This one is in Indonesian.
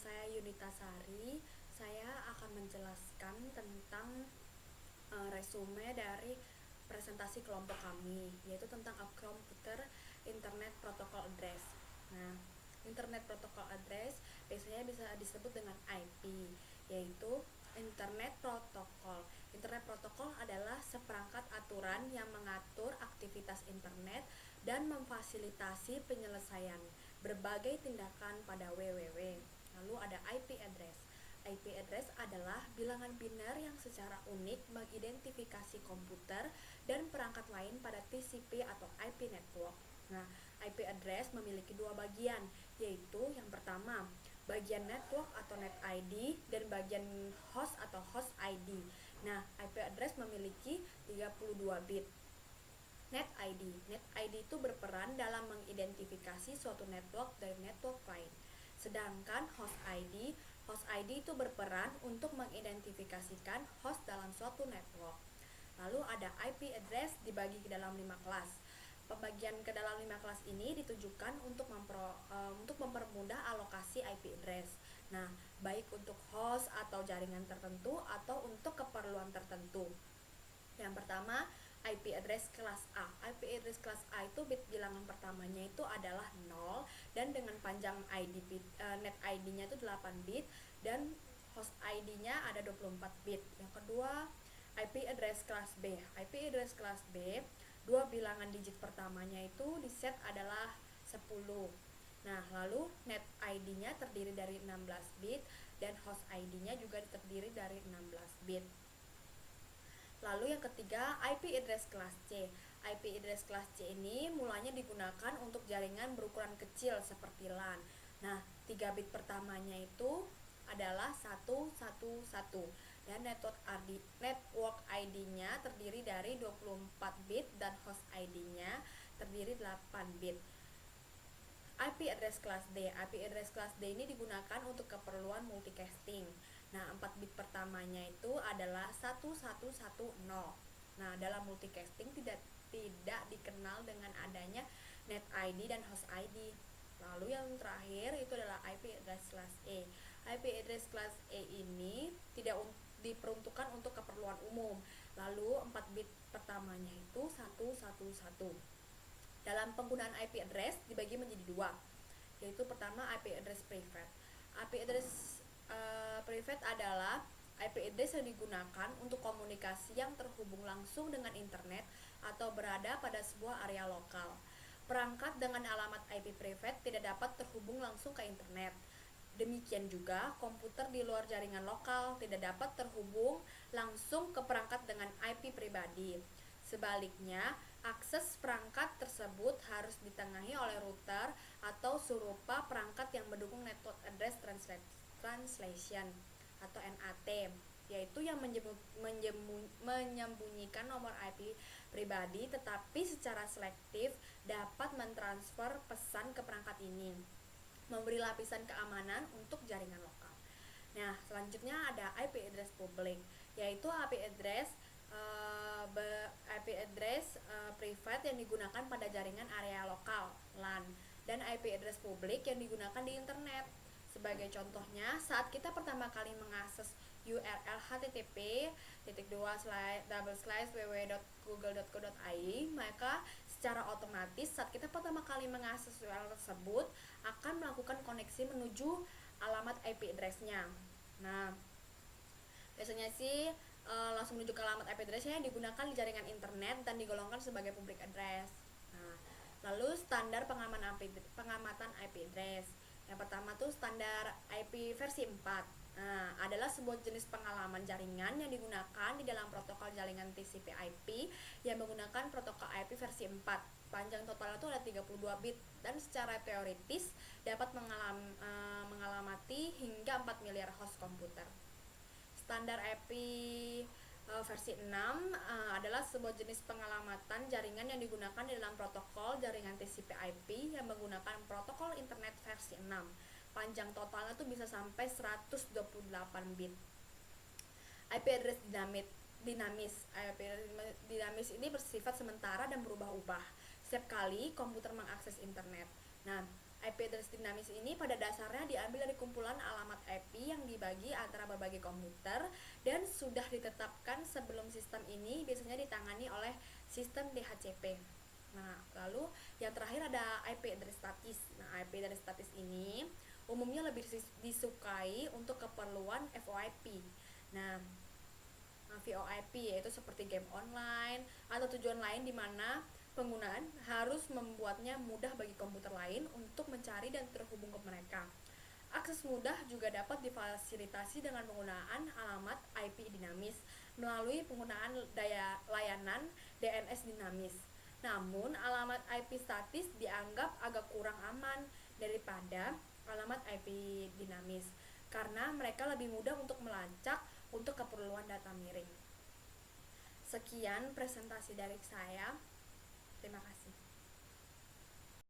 saya Yunita Sari. Saya akan menjelaskan tentang resume dari presentasi kelompok kami, yaitu tentang Computer Internet Protocol Address. Nah, Internet Protocol Address biasanya bisa disebut dengan IP, yaitu Internet Protocol. Internet Protocol adalah seperangkat aturan yang mengatur aktivitas internet dan memfasilitasi penyelesaian berbagai tindakan pada www. Lalu ada IP address. IP address adalah bilangan biner yang secara unik mengidentifikasi komputer dan perangkat lain pada TCP atau IP network. Nah, IP address memiliki dua bagian, yaitu yang pertama, bagian network atau net ID dan bagian host atau host ID. Nah, IP address memiliki 32 bit. Net ID itu berperan dalam mengidentifikasi suatu network dari network lain. Sedangkan host ID itu berperan untuk mengidentifikasikan host dalam suatu network. Lalu ada IP address dibagi ke dalam 5 kelas. Pembagian ke dalam 5 kelas ini ditujukan untuk mempermudah alokasi IP address. Nah, baik untuk host atau jaringan tertentu atau untuk keperluan tertentu. Yang pertama, IP address kelas A. IP address kelas A itu bit bilangan pertamanya itu adalah 0 dan dengan panjang net ID-nya itu 8 bit dan host ID-nya ada 24 bit. Yang kedua, IP address kelas B. IP address kelas B, dua bilangan digit pertamanya itu di set adalah 10. Nah, lalu net ID-nya terdiri dari 16 bit dan host ID-nya juga terdiri dari 16 bit. Lalu yang ketiga, IP address kelas C. IP address kelas C ini mulanya digunakan untuk jaringan berukuran kecil seperti LAN. Nah, 3 bit pertamanya itu adalah 111 dan network ID-nya terdiri dari 24 bit dan host ID-nya terdiri 8 bit. IP address kelas D. IP address kelas D ini digunakan untuk keperluan multicasting. Nah, 4 bit pertamanya itu adalah 1110. Nah, dalam multicasting tidak dikenal dengan adanya net ID dan host ID. Lalu yang terakhir itu adalah IP address kelas E. IP address kelas E ini tidak diperuntukkan untuk keperluan umum. Lalu 4 bit pertamanya itu 111. Dalam penggunaan IP address dibagi menjadi dua, yaitu pertama IP address private. IP address private adalah IP address yang digunakan untuk komunikasi yang terhubung langsung dengan internet atau berada pada sebuah area lokal. Perangkat dengan alamat IP private tidak dapat terhubung langsung ke internet. Demikian juga komputer di luar jaringan lokal tidak dapat terhubung langsung ke perangkat dengan IP pribadi. Sebaliknya, akses perangkat tersebut harus ditengahi oleh router atau serupa perangkat yang mendukung Network Address Translation atau NAT, yaitu yang menyembunyikan nomor IP pribadi tetapi secara selektif dapat mentransfer pesan ke perangkat ini, memberi lapisan keamanan untuk jaringan lokal. Nah, selanjutnya ada IP address public, yaitu IP address private yang digunakan pada jaringan area lokal LAN dan IP address publik yang digunakan di internet. Sebagai contohnya, saat kita pertama kali mengakses URL http://www.google.co.id, maka secara otomatis saat kita pertama kali mengakses URL tersebut akan melakukan koneksi menuju alamat IP address-nya. Nah, biasanya sih langsung menuju ke alamat IP address-nya yang digunakan di jaringan internet dan digolongkan sebagai public address. Nah, lalu standar pengamatan IP address. Yang pertama tuh standar IP versi 4. Nah, adalah sebuah jenis pengalaman jaringan yang digunakan di dalam protokol jaringan TCP/IP yang menggunakan protokol IP versi 4. Panjang totalnya itu ada 32 bit dan secara teoritis dapat mengalamati hingga 4 miliar host komputer. Standar IP versi 6 adalah sebuah jenis pengalamatan jaringan yang digunakan di dalam protokol jaringan TCP/IP yang menggunakan protokol internet versi 6. Panjang totalnya tuh bisa sampai 128 bit. IP address dinamis. IP dinamis ini bersifat sementara dan berubah-ubah setiap kali komputer mengakses internet. Nah, IP address dinamis ini pada dasarnya diambil dari kumpulan alamat IP yang dibagi antara berbagai komputer dan sudah ditetapkan sebelum sistem ini biasanya ditangani oleh sistem DHCP. Nah, lalu yang terakhir ada IP address statis. Nah, IP address statis ini umumnya lebih disukai untuk keperluan VoIP. Nah, VoIP yaitu seperti game online atau tujuan lain di mana penggunaan harus membuatnya mudah bagi komputer lain untuk mencari dan terhubung ke mereka. Akses mudah juga dapat difasilitasi dengan penggunaan alamat IP dinamis melalui penggunaan daya layanan DNS dinamis. Namun, alamat IP statis dianggap agak kurang aman daripada alamat IP dinamis karena mereka lebih mudah untuk melacak untuk keperluan data miring. Sekian presentasi dari saya. Terima kasih.